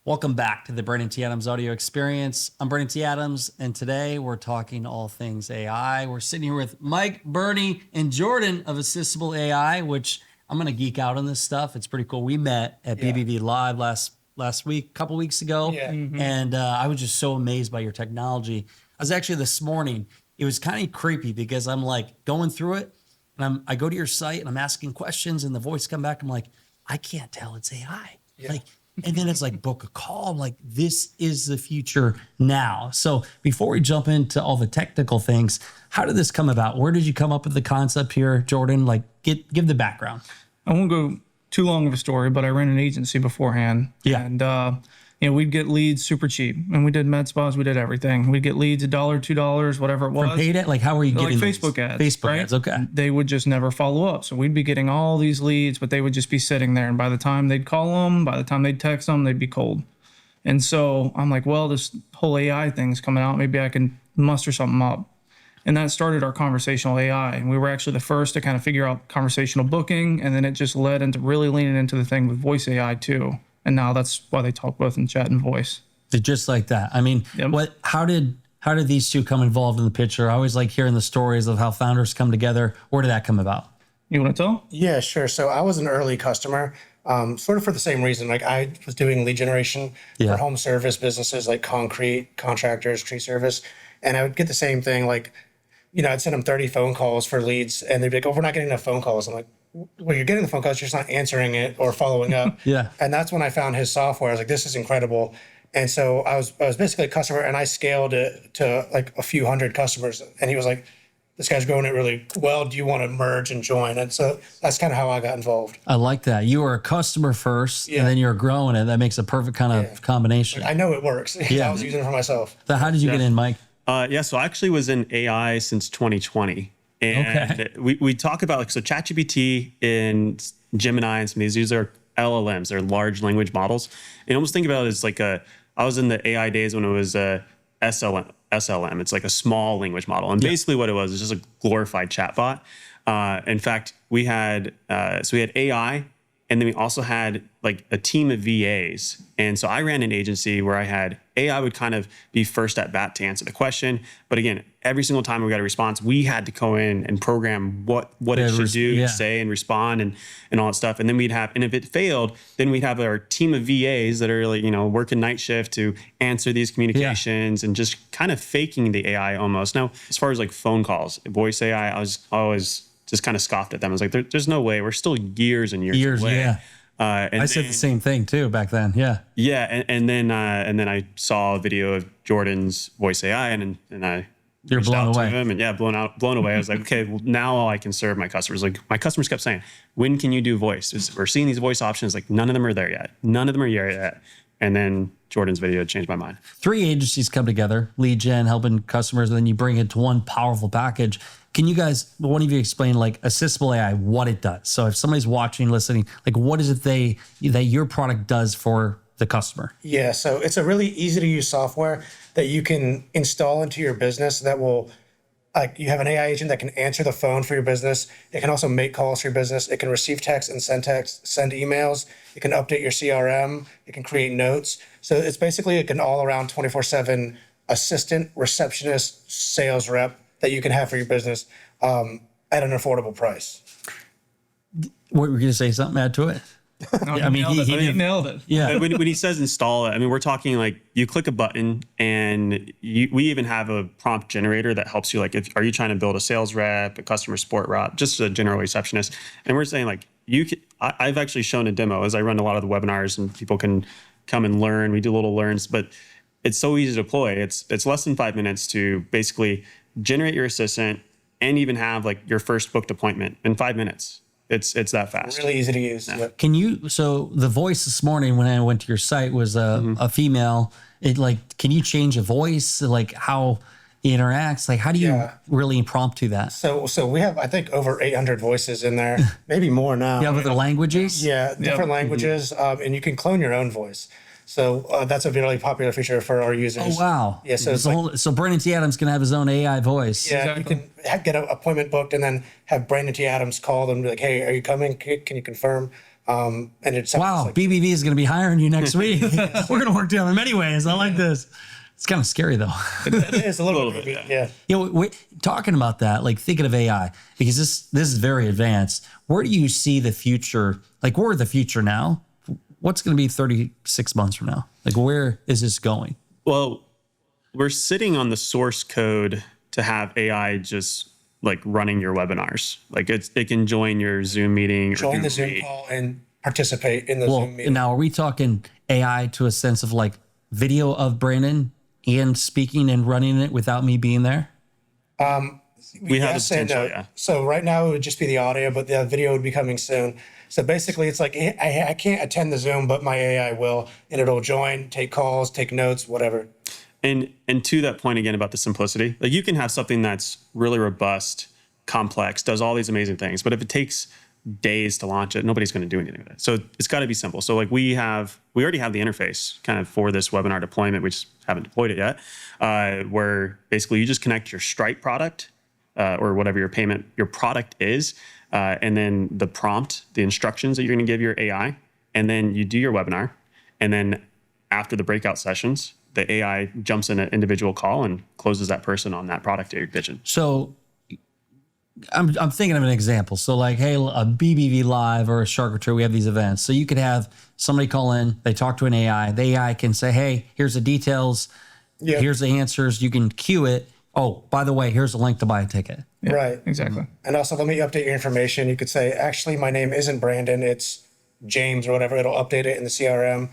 Welcome back to the Brandon T. Adams audio experience. I'm Brandon T. Adams, and today we're talking all things AI. We're sitting here with Mike, Bernie, and Jordan of Assistable AI, which I'm going to geek out on this stuff. It's pretty cool. We met at BBB Live last week, a couple weeks ago, and I was just so amazed by your technology. I was actually this morning, it was kind of creepy because I'm like going through it, and I go to your site and I'm asking questions, and the voice come back. I'm like, I can't tell it's AI. And then it's like book a call. I'm like, this is the future now. So before we jump into all the technical things, how did this come about? Where did you come up with the concept here, Jordan? Like, give the background. I won't go too long of a story, but I ran an agency beforehand. Yeah. And we'd get leads super cheap. And we did med spas, we did everything. We'd get leads $1, $2, whatever it was. From paid it? Like, how were you getting like Facebook ads? Facebook ads, okay. They would just never follow up. So we'd be getting all these leads, but they would just be sitting there. And by the time they'd call them, by the time they'd text them, they'd be cold. And so I'm like, well, this whole AI thing's coming out. Maybe I can muster something up. And that started our conversational AI. And we were actually the first to kind of figure out conversational booking. And then it just led into really leaning into the thing with voice AI too. And now that's why they talk both in chat and voice. Just like that. I mean, how did these two come involved in the picture? I always like hearing the stories of how founders come together. Where did that come about? You want to tell? Yeah, sure. So I was an early customer, sort of for the same reason. Like I was doing lead generation for home service businesses like concrete, contractors, tree service. And I would get the same thing. Like, I'd send them 30 phone calls for leads and they'd be like, oh, we're not getting enough phone calls. I'm like, well, you're getting the phone calls, you're just not answering it or following up. And that's when I found his software. I was like, this is incredible. And so I was basically a customer and I scaled it to like a few hundred customers. And he was like, this guy's growing it really well. Do you want to merge and join? And so that's kind of how I got involved. I like that. You were a customer first and then you're growing it. That makes a perfect kind of combination. I know it works. I was using it for myself. So how did you get in, Mike? So I actually was in AI since 2020. And we talk about so ChatGPT and Gemini and some of these are LLMs, they're large language models. And almost think about it as like I was in the AI days when it was a SLM. It's like a small language model. And basically what it was is just a glorified chatbot. In fact, we had AI, and then we also had like a team of VAs. And so I ran an agency where I had AI would kind of be first at bat to answer the question. But again, every single time we got a response, we had to go in and program what it should do, say, and respond and all that stuff. And then and if it failed, then we'd have our team of VAs that are like, working night shift to answer these communications and just kind of faking the AI almost. Now, as far as like phone calls, voice AI, I was always just kind of scoffed at them. I was like, there's no way. We're still years and years away. And I said the same thing too back then. And then I saw a video of Jordan's voice AI, and I you're blown away. To him and blown away. I was like, okay, well now I can serve my customers. Like my customers kept saying, when can you do voice? We're seeing these voice options. Like none of them are there yet. And then Jordan's video changed my mind. 3 agencies come together, lead gen, helping customers, and then you bring it to one powerful package. Can you guys, one of you explain like Assistable AI, what it does? So if somebody's watching, listening, like what is it that your product does for the customer? Yeah, so it's a really easy to use software that you can install into your business that will, you have an AI agent that can answer the phone for your business. It can also make calls for your business. It can receive text and send text, send emails. It can update your CRM. It can create notes. So it's basically like an all-around 24/7 assistant, receptionist, sales rep that you can have for your business at an affordable price. What were you going to say? Something add to it? No, he nailed it. Yeah. When he says install it, I mean, we're talking like you click a button and we even have a prompt generator that helps you. Like, are you trying to build a sales rep, a customer support rep, just a general receptionist? And we're saying like, I've actually shown a demo as I run a lot of the webinars and people can come and learn. We do little learns, but it's so easy to deploy. It's less than 5 minutes to basically generate your assistant and even have like your first booked appointment in 5 minutes. It's that fast. Really easy to use. Yeah. Can you, so the voice this morning when I went to your site was a female. Can you change a voice? Like how it interacts? Like how do you really impromptu that? So we have, I think, over 800 voices in there, maybe more now. Yeah, with the languages? Yeah, different languages. And you can clone your own voice. So that's a really popular feature for our users. Oh, wow. Yeah, so Brandon T. Adams can have his own AI voice. Yeah, exactly. You can get an appointment booked and then have Brandon T. Adams call them and be like, hey, are you coming? Can you confirm? And it sounds Wow, like BBV is going to be hiring you next week. We're going to work together in many ways. I like this. It's kind of scary though. it is a little bit, bit, yeah. You know, talking about that, like thinking of AI, because this is very advanced. Where do you see the future? Like we're the future now. What's going to be 36 months from now? Like where is this going? Well, we're sitting on the source code to have AI just like running your webinars. Like it can join your Zoom meeting, or Join the Google Zoom Meet. call and participate in the Well, Zoom meeting. now are we talking AI to a sense of like video of Brandon and speaking and running it without me being there? We have the Yes and potential, no. yeah. So right now it would just be the audio, but the video would be coming soon. So basically, it's like I can't attend the Zoom, but my AI will, and it'll join, take calls, take notes, whatever. And to that point again about the simplicity, like you can have something that's really robust, complex, does all these amazing things, but if it takes days to launch it, nobody's going to do anything with it. So it's got to be simple. So like we already have the interface kind of for this webinar deployment. We just haven't deployed it yet, where basically you just connect your Stripe product or whatever your product is, and then the prompt, the instructions that you're going to give your AI, and then you do your webinar, and then after the breakout sessions, the AI jumps in an individual call and closes that person on that product that you're pitching. So I'm thinking of an example. So like, hey, a BBV Live or a Shark or True, we have these events. So you could have somebody call in, they talk to an AI. The AI can say, hey, here's the details. Yeah. Here's the answers. You can queue it. Oh, by the way, here's a link to buy a ticket. Yeah, Right. Exactly. And also, let me update your information. You could say, actually, my name isn't Brandon, it's James or whatever. It'll update it in the CRM,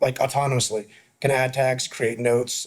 like autonomously. Can add tags, create notes,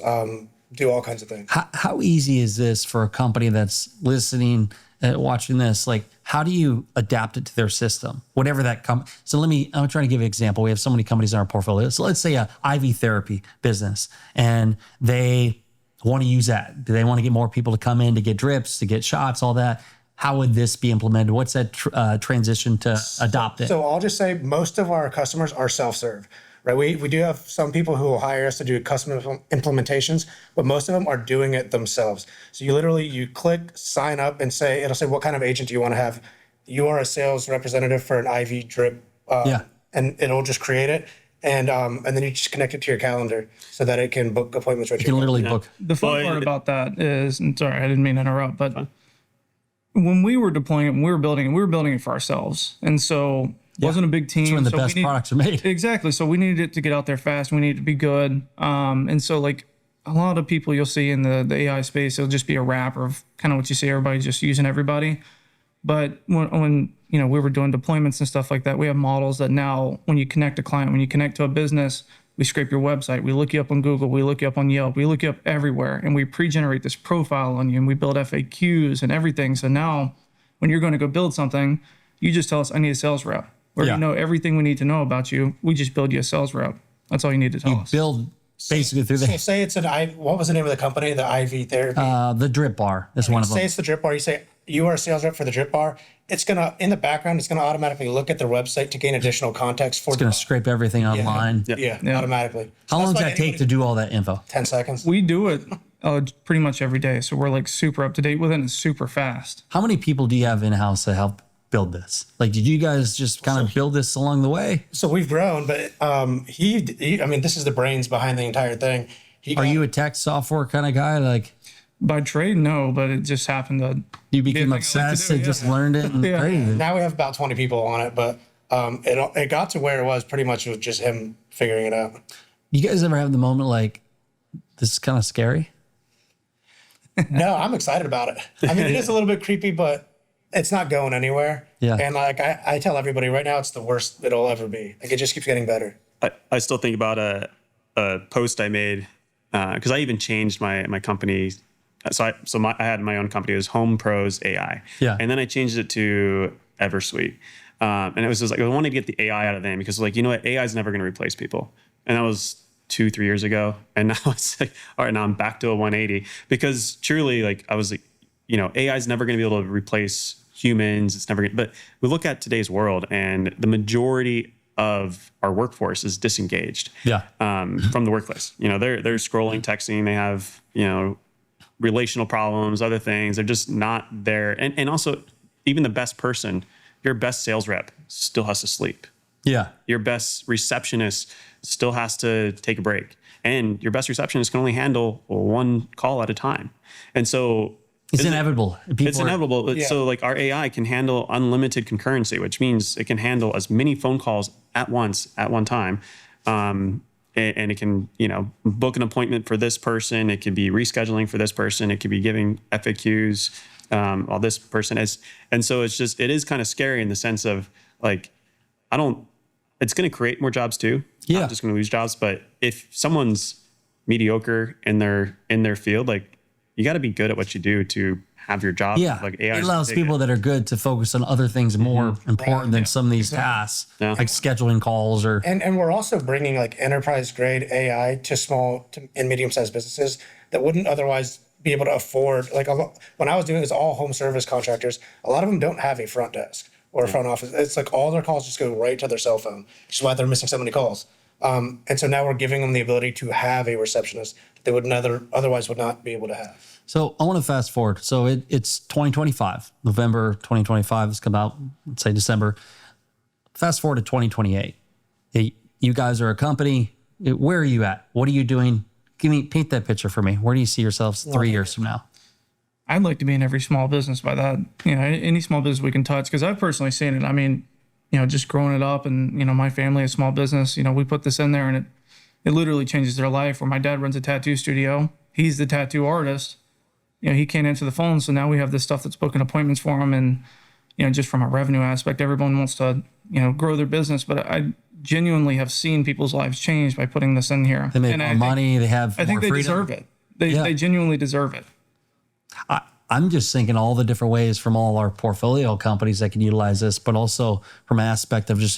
do all kinds of things. How easy is this for a company that's listening, watching this? Like, how do you adapt it to their system? Whatever that So I'm trying to give you an example. We have so many companies in our portfolio. So let's say a IV therapy business, and they want to use that. Do they want to get more people to come in to get drips, to get shots, all that? How would this be implemented? What's that transition to adopt it? So I'll just say most of our customers are self-serve, right? We do have some people who will hire us to do custom implementations, but most of them are doing it themselves. So you click sign up and it'll say, what kind of agent do you want to have? You are a sales representative for an IV drip. Yeah. And it'll just create it. And then you just connect it to your calendar so that it can book appointments right You can literally book. The fun part about that is, and sorry, I didn't mean to interrupt, but when we were deploying it, when we were building it for ourselves. And so it wasn't a big team. That's when the so best products are made. Exactly. So we needed it to get out there fast. We needed it to be good. And so like a lot of people you'll see in the AI space, it'll just be a wrapper of kind of what you see, everybody just using everybody. But when we were doing deployments and stuff like that, we have models that now when you connect a client, when you connect to a business, we scrape your website, we look you up on Google, we look you up on Yelp, we look you up everywhere, and we pre-generate this profile on you, and we build FAQs and everything. So now when you're going to go build something, you just tell us, I need a sales rep. Or Yeah. you know everything we need to know about you. We just build you a sales rep. That's all you need to tell us. Build basically through So say it's what was the name of the company? The IV therapy. the drip bar is one of Say them. it's the drip bar. You say you are a sales rep for the drip bar. It's in the background, it's gonna automatically look at their website to gain additional context for It's going to scrape everything online. yeah, automatically. How So long does that's why that take to do all that info? 10 seconds. We do it pretty much every day. So we're like super up to date with it and super fast. How many people do you have in-house to help build this? Like, did you guys just kind of build this along the way? So we've grown, but this is the brains behind the entire thing. Are you a tech software kind of guy? Like, By trade, no, but it just happened to. you became thing I like to obsessed do, and yeah. just learned it? And Yeah. crazy. Now we have about 20 people on it, but it got to where it was pretty much with just him figuring it out. You guys ever have the moment like, this is kind of scary? No, I'm excited about it. I mean, it is a little bit creepy, but it's not going anywhere. Yeah. And like I tell everybody right now, it's the worst it'll ever be. Like it just keeps getting better. I still think about a post I made because I even changed my company. I had my own company. It was Home Pros AI. Yeah. And then I changed it to Eversuite. And it was just like, I wanted to get the AI out of them because like, you know what? AI is never going to replace people. And that was 2-3 years ago. And now it's like, all right, now I'm back to a 180 because truly like I was like, AI is never going to be able to replace humans. It's never going to, but we look at today's world and the majority of our workforce is disengaged Yeah. from the workplace. They're scrolling, texting, they have, relational problems, other things. They're just not there. And also even the best person, your best sales rep still has to sleep. Yeah. Your best receptionist still has to take a break, and your best receptionist can only handle one call at a time. And so It's inevitable. it's inevitable. So like our AI can handle unlimited concurrency, which means it can handle as many phone calls at once at one time. And it can, book an appointment for this person. It could be rescheduling for this person. It could be giving FAQs while this person is. And so it is kind of scary in the sense of like, it's going to create more jobs too. Yeah. Not just going to lose jobs. But if someone's mediocre in their field, like, you got to be good at what you do to have your job. Yeah. Like AI it allows people that are good to focus on other things more important than some of these tasks, like scheduling calls or. And we're also bringing like enterprise grade AI to small and medium sized businesses that wouldn't otherwise be able to afford. Like when I was doing it, was all home service contractors. A lot of them don't have a front desk or a front office. It's like all their calls just go right to their cell phone, which is why they're missing so many calls. And so now we're giving them the ability to have a receptionist that they would otherwise would not be able to have. So I want to fast forward. So it's 2025, November 2025. It's come out, let's say December. Fast forward to 2028. You guys are a company. Where are you at? What are you doing? Paint that picture for me. Where do you see yourselves 3 years from now? I'd like to be in every small business by that. Any small business we can touch, because I've personally seen it. I mean, just growing it up and, my family, a small business, we put this in there and it literally changes their life. Where my dad runs a tattoo studio. He's the tattoo artist. He can't answer the phone. So now we have this stuff that's booking appointments for him. And, just from a revenue aspect, everyone wants to, grow their business. But I genuinely have seen people's lives change by putting this in here. They make more money. They have I think more they freedom. deserve it. They genuinely deserve it. I'm just thinking all the different ways from all our portfolio companies that can utilize this, but also from an aspect of just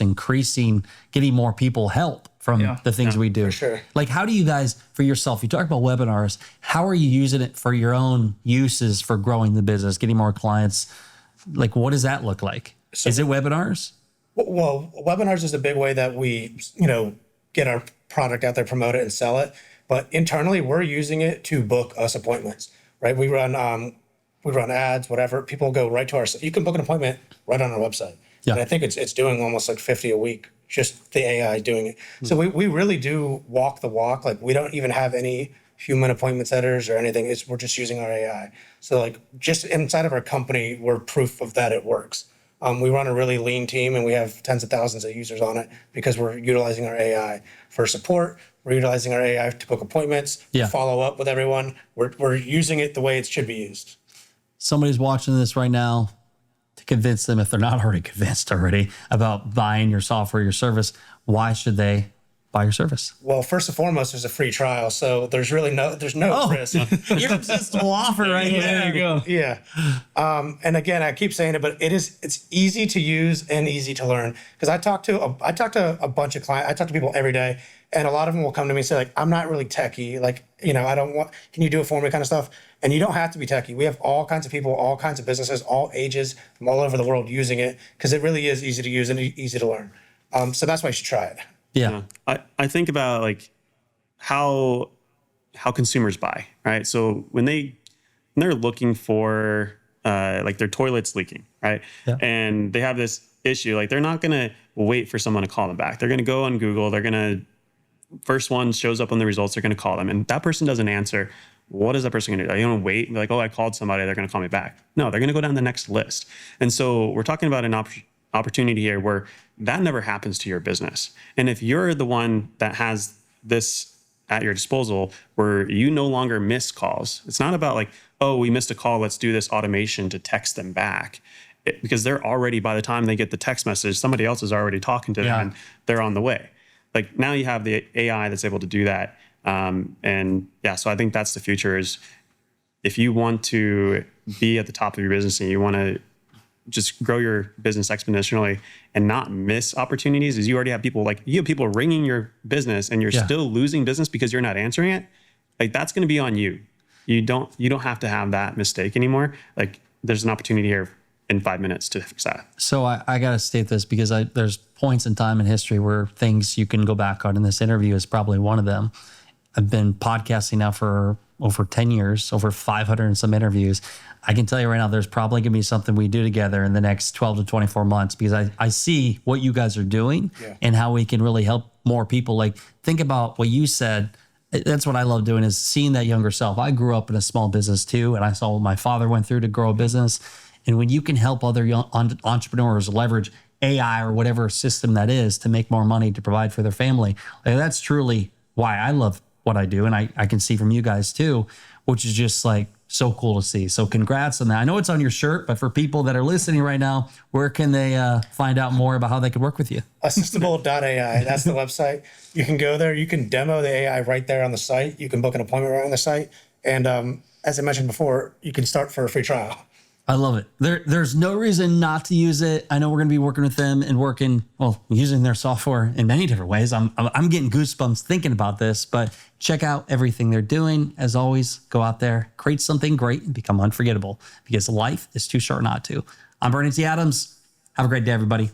getting more people help from the things we do. For sure. Like, how do you guys, for yourself, you talk about webinars, how are you using it for your own uses for growing the business, getting more clients? Like, what does that look like? Is it webinars? Well, webinars is a big way that we, get our product out there, promote it and sell it. But internally, we're using it to book us appointments, right? We run ads, whatever. People go right to you can book an appointment right on our website. Yeah. And I think it's doing almost like 50 a week, just the AI doing it. So we really do walk the walk. Like we don't even have any human appointment setters or anything. We're just using our AI. So like just inside of our company, we're proof of that it works. We run a really lean team and we have tens of thousands of users on it because we're utilizing our AI for support. We're utilizing our AI to book appointments, to follow up with everyone. We're using it the way it should be used. Somebody's watching this right now, to convince them, if they're not already convinced already, about buying your software, your service, why should they buy your service? Well, first and foremost, there's a free trial. So there's no risk. Irresistible offer right here. There you go. Yeah. And again, I keep saying it, but it's easy to use and easy to learn. Because I talk to a bunch of clients. I talk to people every day, and a lot of them will come to me and say, like, I'm not really techie. Like, I don't want, can you do it for me kind of stuff? And you don't have to be techie. We have all kinds of people, all kinds of businesses, all ages from all over the world using it because it really is easy to use and easy to learn. So that's why you should try it. Yeah. I think about like how consumers buy, right? So when they're looking for like their toilet's leaking, right? Yeah. And they have this issue, like they're not gonna wait for someone to call them back. They're gonna go on Google, first one shows up on the results, they're gonna call them. And that person doesn't answer. What is that person gonna do? Are you gonna wait and be like, oh, I called somebody, they're gonna call me back? No, they're gonna go down the next list. And so we're talking about an opportunity here where that never happens to your business. And if you're the one that has this at your disposal where you no longer miss calls, it's not about like, oh, we missed a call, let's do this automation to text them back. Because they're already, by the time they get the text message, somebody else is already talking to them and they're on the way. Like now you have the AI that's able to do that. So I think that's the future is if you want to be at the top of your business and you want to just grow your business exponentially and not miss opportunities, is you already have people ringing your business and you're still losing business because you're not answering it. Like that's going to be on you. You don't have to have that mistake anymore. Like there's an opportunity here in 5 minutes to fix that. So I got to state this because there's points in time in history where things you can go back on, and this interview is probably one of them. I've been podcasting now for over 10 years, over 500 and some interviews. I can tell you right now, there's probably going to be something we do together in the next 12 to 24 months because I see what you guys are doing and how we can really help more people. Like, think about what you said. That's what I love doing, is seeing that younger self. I grew up in a small business too, and I saw what my father went through to grow a business. And when you can help other young entrepreneurs leverage AI or whatever system that is to make more money to provide for their family, like, that's truly why I love what I do. And I can see from you guys too, which is just like so cool to see. So congrats on that. I know it's on your shirt, but for people that are listening right now, where can they find out more about how they could work with you? Assistable.ai. That's the website. You can go there. You can demo the AI right there on the site. You can book an appointment right on the site. And as I mentioned before, you can start for a free trial. I love it. There's no reason not to use it. I know we're going to be working with them and using their software in many different ways. I'm getting goosebumps thinking about this, but check out everything they're doing. As always, go out there, create something great, and become unforgettable, because life is too short not to. I'm Bernie T. Adams. Have a great day, everybody.